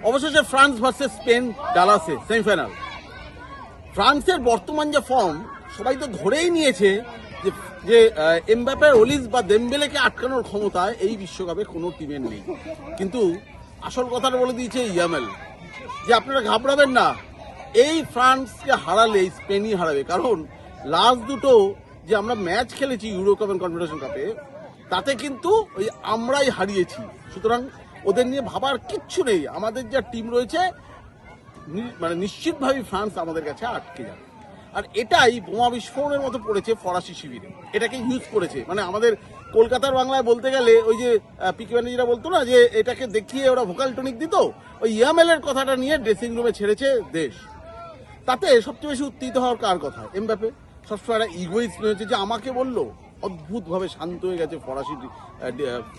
অবশেষে France versus Spain ডালাসে semifinal. ফ্রান্সের বর্তমান যে ফর্ম সবাই তো ধরেই নিয়েছে যে যে এমবাপ্পে, ওলিস বা দেমবেলেকে আটকানোর ক্ষমতা এই বিশ্বকাপে কোনো টিমের নেই। কিন্তু আসল কথাটা বলে দিয়েছে ইয়ামেল যে আপনারা ঘাবড়াবেন না, এই ফ্রান্সকে হারালে স্পেনই হারাবে। কারণ লাস্ট দুটো যে আমরা ম্যাচ খেলেছি ইউরো কাপ এন্ড কনফেডারেশন কাপে, তাতে কিন্তু ওই আমরাই হারিয়েছি। সুতরাং ওদের নিয়ে ভাবার কিচ্ছু নেই। আমাদের যা টিম রয়েছে মানে নিশ্চিতভাবেই ফ্রান্স আমাদের কাছে আটকে যাবে। আর এটাই বোমা বিস্ফোরণের মতো পড়েছে ফরাসি শিবিরে, এটাকে ইউজ করেছে। মানে আমাদের কলকাতার বাংলায় বলতে গেলে ওই যে পিকে ম্যানেজাররা বলতো না যে এটাকে দেখিয়ে ওরা ভোকাল টনিক দিত, ওই ইয়ামেলের কথাটা নিয়ে ড্রেসিং রুমে ছেড়েছে দেশ। তাতে সবচেয়ে বেশি উত্তেজিত হওয়ার কার কথা? এমবাপ্পে। সবসময় একটা ইগোইস্ট হয়েছে যে আমাকে বললো, অদ্ভুতভাবে শান্ত হয়ে গেছে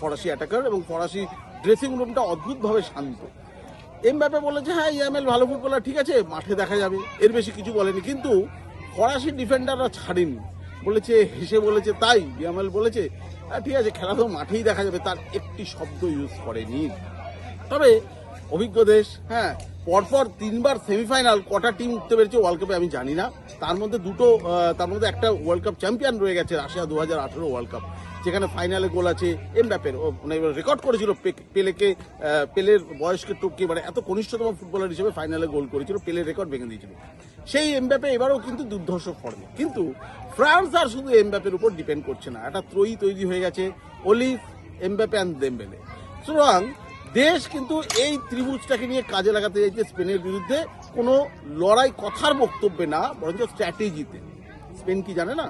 ফরাসি অ্যাটাকার, এবং ফরাসি ড্রেসিং রুমটা অদ্ভুতভাবে শান্ত। এমবাপ্পে বলেছে হ্যাঁ ইয়ামেল ভালো ফুটবলার, ঠিক আছে মাঠে দেখা যাবে, এর বেশি কিছু বলেনি। কিন্তু ফরাসি ডিফেন্ডাররা ছাড়েনি, বলেছে, হেসে বলেছে তাই। ইয়ামেল বলেছে হ্যাঁ ঠিক আছে খেলা তো মাঠেই দেখা যাবে, তার একটি শব্দ ইউজ করেনি। তবে অভিজ্ঞ দেশ, হ্যাঁ পরপর 3বার সেমিফাইনাল, কটা টিম উঠতে পেরেছে ওয়ার্ল্ড কাপে আমি জানি না। তার মধ্যে একটা ওয়ার্ল্ড কাপ চ্যাম্পিয়ন রয়ে গেছে, রাশিয়া 2018 ওয়ার্ল্ড কাপ, যেখানে ফাইনালে গোল আছে এমবাপ্পের। মানে রেকর্ড করেছিল পেলের বয়সকে টপকে, মানে এত কনিষ্ঠতম ফুটবলার হিসেবে ফাইনালে গোল করেছিল, পেলের রেকর্ড ভেঙে দিয়েছিল। সেই এমবাপ্পে এবারও কিন্তু দুর্ধর্ষ ফর্মে। কিন্তু ফ্রান্স আর শুধু এমবাপ্পের উপর ডিপেন্ড করছে না, একটা ত্রয়ী তৈরি হয়ে গেছে, ওলিস, এমবাপ্পে অ্যান্ড দেমবেলে। সুতরাং দেশ কিন্তু এই ত্রিভুজটাকে নিয়ে কাজে লাগাতে চাইছে স্পেনের বিরুদ্ধে, কোনো লড়াই কথার বক্তব্যে না, বরঞ্চ স্ট্র্যাটেজিতে। স্পেন কি জানে না?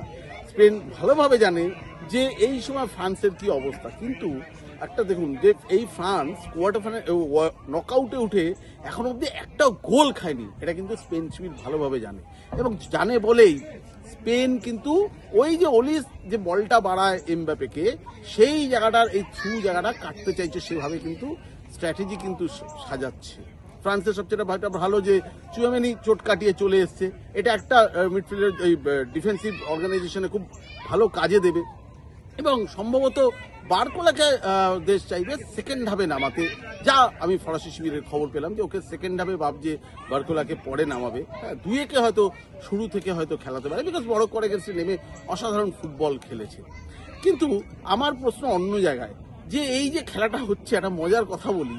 স্পেন ভালোভাবে জানে যে এই সময় ফ্রান্সের কি অবস্থা। কিন্তু একটা দেখুন যে এই ফ্রান্স কোয়ার্টার ফাইনাল নকআউটে উঠে এখন অব্দি একটা গোল খায়নি, এটা কিন্তু স্পেন শিবির ভালোভাবে জানে। এবং জানে বলেই স্পেন কিন্তু ওই যে ওলিস যে বলটা বাড়ায় এমবাপ্পেকে, সেই জায়গাটার এই থ্রু জায়গাটা কাটতে চাইছে, সেভাবে কিন্তু স্ট্র্যাটেজি কিন্তু সাজাচ্ছে। ফ্রান্সের সবচেয়ে ভালো যে চুয়ামেনি চোট কাটিয়ে চলে এসছে, এটা একটা মিডফিল্ডের এই ডিফেন্সিভ অর্গানাইজেশনে খুব ভালো কাজে দেবে। এবং সম্ভবত বারকোলাকে দেশ চাইবে সেকেন্ড হাফে নামাতে, যা আমি ফরাসি শিবিরের খবর পেলাম যে ওকে সেকেন্ড হাফে ভাবছে বারকোলাকে পরে নামাবে। হ্যাঁ, দুয়েকে হয়তো শুরু থেকে হয়তো খেলাতে পারে, বিকজ বড় করে গেছে, নেমে অসাধারণ ফুটবল খেলেছে। কিন্তু আমার প্রশ্ন অন্য জায়গায়, যে এই যে খেলাটা হচ্ছে, একটা মজার কথা বলি,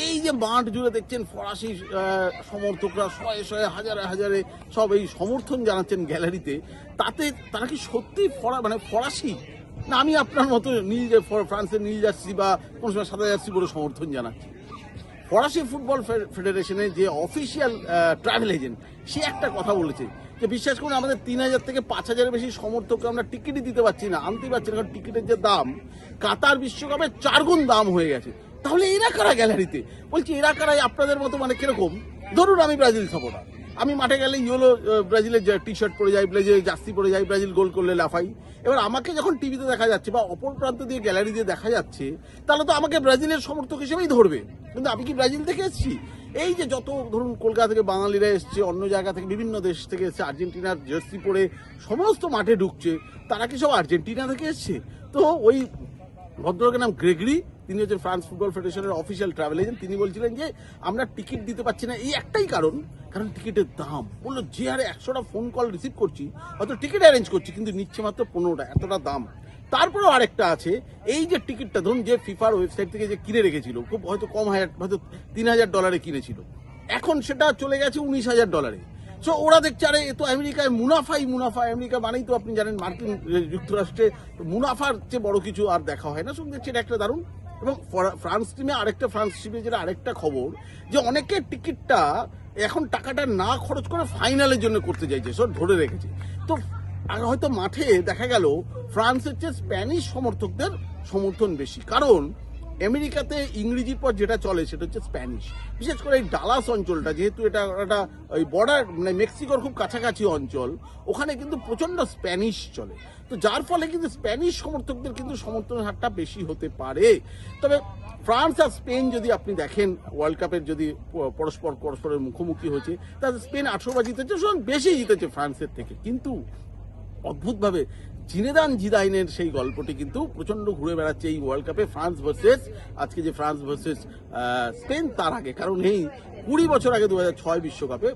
এই যে মাঠ জুড়ে দেখছেন ফরাসি সমর্থকরা শয়ে শয়ে হাজারে হাজারে সব এই সমর্থন জানাচ্ছেন গ্যালারিতে, তাতে তারা কি সত্যি ফরাসি, না আমি আপনার মতো ফ্রান্সের নীল জার্সি বা কোন সময় সাদা জার্সি বলে সমর্থন জানাচ্ছি? ফরাসি ফুটবল ফেডারেশনের যে অফিসিয়াল ট্রাভেল এজেন্ট, সে একটা কথা বলেছে যে বিশ্বাস করুন আমাদের 3000 থেকে 5000-এর বেশি সমর্থককে আমরা টিকিটই দিতে পারছি না, আনতেই পারছি না, কারণ টিকিটের যে দাম কাতার বিশ্বকাপে 4 গুণ দাম হয়ে গেছে। তাহলে এরা কারা গ্যালারিতে? বলছি এরা কারাই আপনাদের মতো, মানে কিরকম, ধরুন আমি ব্রাজিল সাপোর্টার, আমি মাঠে গেলে ইয়েলো ব্রাজিলের টি শার্ট পরে যাই, ব্রাজিলের জার্সি পরে যাই, ব্রাজিল গোল করলে লাফাই। এবার আমাকে যখন টিভিতে দেখা যাচ্ছে বা অপর প্রান্ত দিয়ে গ্যালারি দিয়ে দেখা যাচ্ছে, তাহলে তো আমাকে ব্রাজিলের সমর্থক হিসেবেই ধরবে, কিন্তু আমি কি ব্রাজিল থেকে এসেছি? এই যে যত ধরুন কলকাতা থেকে বাঙালিরা এসছে, অন্য জায়গা থেকে বিভিন্ন দেশ থেকে এসছে, আর্জেন্টিনার জার্সি পরে সমস্ত মাঠে ঢুকছে, তারা কি সব আর্জেন্টিনা থেকে এসছে? তো ওই ভদ্রলোকের নাম গ্রেগরি, তিনি হচ্ছেন ফ্রান্স ফুটবল ফেডারেশনের অফিসিয়াল ট্রাভেল এজেন্ট। তিনি বলছিলেন যে আমরা টিকিট দিতে পারছি না এই একটাই কারণ টিকিটের দাম। বললো যে হারে 100টা ফোন কল রিসিভ করছি, হয়তো টিকিট অ্যারেঞ্জ করছি, কিন্তু নিচ্ছে মাত্র 15টা, এতটা দাম। তারপরেও আরেকটা আছে, এই যে টিকিটটা ধরুন যে ফিফার ওয়েবসাইট থেকে যে কিনে রেখেছিল, খুব হয়তো কম হয়তো $3000 কিনেছিল, এখন সেটা চলে গেছে $19,000। সো ওরা দেখছে আরে এ তো আমেরিকায় মুনাফা, আমেরিকা মানেই তো আপনি জানেন মার্কিন যুক্তরাষ্ট্রে মুনাফার চেয়ে বড় কিছু আর দেখা হয় না। শুনতে দেখছি এটা একটা দারুণ। এবং ফ্রান্স টিমে ফ্রান্স টিমে যেটা আরেকটা খবর, যে অনেকে টিকিটটা এখন টাকাটা না খরচ করে ফাইনালের জন্য করতে চাইছে, সব ধরে রেখেছে। তো আর হয়তো মাঠে দেখা গেল ফ্রান্সের চেয়ে স্প্যানিশ সমর্থকদের সমর্থন বেশি, কারণ আমেরিকাতে ইংরেজির পর যেটা চলে সেটা হচ্ছে স্প্যানিশ। বিশেষ করে এই ডালাস অঞ্চলটা, যেহেতু এটা একটা ওই বর্ডার, মানে মেক্সিকোর খুব কাছাকাছি অঞ্চল, ওখানে কিন্তু প্রচন্ড স্প্যানিশ চলে। তো যার ফলে কিন্তু স্প্যানিশ সমর্থকদের কিন্তু সমর্থনের হারটা বেশি হতে পারে। তবে ফ্রান্স আর স্পেন যদি আপনি দেখেন ওয়ার্ল্ড কাপের যদি পরস্পরের মুখোমুখি হয়েছে, তাহলে স্পেন 18বার জিতেছে, বেশি জিতেছে ফ্রান্সের থেকে। কিন্তু অদ্ভুতভাবে জিনেদান জিদাইনের সেই গল্পটি কিন্তু প্রচন্ড ঘুরে বেড়াচ্ছে এই ওয়ার্ল্ড কাপে, ফ্রান্স ভার্সেস আজকে যে ফ্রান্স ভার্সেস স্পেন তার আগে। কারণ এই 20 বছর আগে 2006 বিশ্বকাপে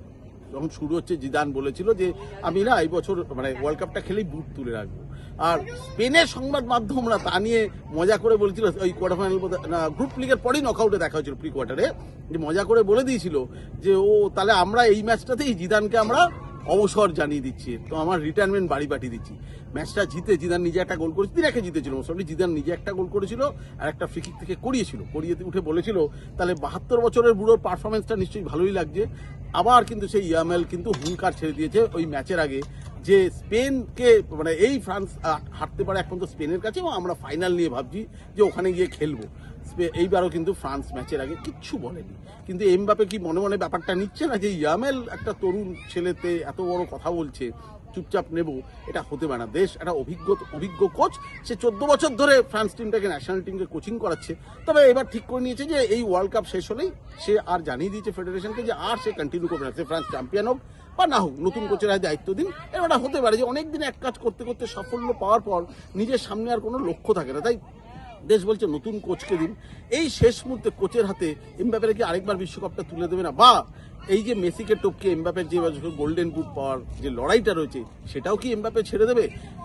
যখন শুরু হচ্ছে, জিদান বলেছিল যে আমি না এই বছর মানে ওয়ার্ল্ড কাপটা খেলেই বুট তুলে রাখবো। আর স্পেনের সংবাদ মাধ্যমরা তা নিয়ে মজা করে বলেছিল, ওই কোয়ার্টার ফাইনাল না গ্রুপ লিগের পরেই নকআউটে দেখা হয়েছিল প্রি কোয়ার্টারে, যে মজা করে বলে দিয়েছিল যে ও তাহলে আমরা এই ম্যাচটাতেই জিদানকে আমরা অবসর জানিয়ে দিচ্ছি, তো আমার রিটায়ারমেন্ট বাড়ি পাঠিয়ে দিচ্ছি। ম্যাচটা জিতে জিদান নিজে একটা গোল করেছিল, 3-1 জিতেছিল মোটামুটি, জিদান নিজে একটা গোল করেছিল আর একটা ফ্রি কিক থেকে করিয়ে উঠে বলেছিল তাহলে 72 বছরের বুড়োর পারফরমেন্সটা নিশ্চয়ই ভালোই লাগছে। আবার কিন্তু সেই ইয়ামেল কিন্তু হুঙ্কার ছেড়ে দিয়েছে ওই ম্যাচের আগে যে স্পেনকে মানে এই ফ্রান্স হারতে পারে এখন তো স্পেনের কাছে, এবং আমরা ফাইনাল নিয়ে ভাবছি যে ওখানে গিয়ে খেলবো। এইবারও কিন্তু ফ্রান্স ম্যাচের আগে কিচ্ছু বলেনি, কিন্তু এমবাপে কি মনে মনে ব্যাপারটা নিচ্ছে না যে ইয়ামেল একটা তরুণ ছেলেতে এত বড় কথা বলছে, চুপচাপ নেব, এটা হতে পারে না। দেশ একটা অভিজ্ঞ কোচ, সে 14 বছর ধরে ফ্রান্স টিমটাকে ন্যাশনাল টিমকে কোচিং করাচ্ছে। তবে এবার ঠিক করে নিয়েছে যে এই ওয়ার্ল্ড কাপ শেষ হলেই সে আর জানিয়ে দিয়েছে ফেডারেশনকে যে আর সে কন্টিনিউ করবে না, সে ফ্রান্স চ্যাম্পিয়ন হোক বা না হোক, নতুন কোচের হাতে দায়িত্ব দিন। এটা হতে পারে যে অনেকদিন এক কাজ করতে করতে সাফল্য পাওয়ার পর নিজের সামনে আর কোনো লক্ষ্য থাকে না, তাই দেশ বলছে নতুন কোচকে দিন। এই শেষ মুহূর্তে কোচের হাতে এমবাপের কি আরেকবার বিশ্বকাপটা তুলে দেবে না, বা এই যে মেসিকে টপকে এমবাপের যে গোল্ডেন বুট পাওয়ার যে লড়াইটা রয়েছে সেটাও কি এমবাপে ছেড়ে দেবে?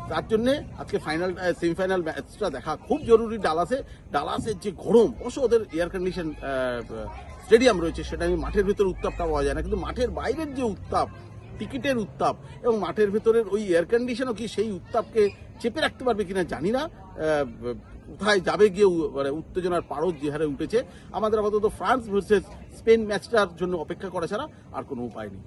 তার জন্য আজকে সেমিফাইনাল ম্যাচটা দেখা খুব জরুরি। ডালাসের যে গরম, অবশ্য ওদের এয়ার কন্ডিশন স্টেডিয়াম রয়েছে, সেটা আমি মাঠের ভেতরে উত্তাপটা পাওয়া যায় না, কিন্তু মাঠের বাইরের যে উত্তাপ, টিকিটের উত্তাপ এবং মাঠের ভেতরের ওই এয়ার কন্ডিশনও কি সেই উত্তাপকে চেপে রাখতে পারবে কিনা জানি না। কোথায় যাবে গিয়ে মানে উত্তেজনার পারদ যে হারে উঠেছে। আমাদের আপাতত ফ্রান্স ভার্সেস স্পেন ম্যাচটার জন্য অপেক্ষা করা ছাড়া আর কোনো উপায় নেই।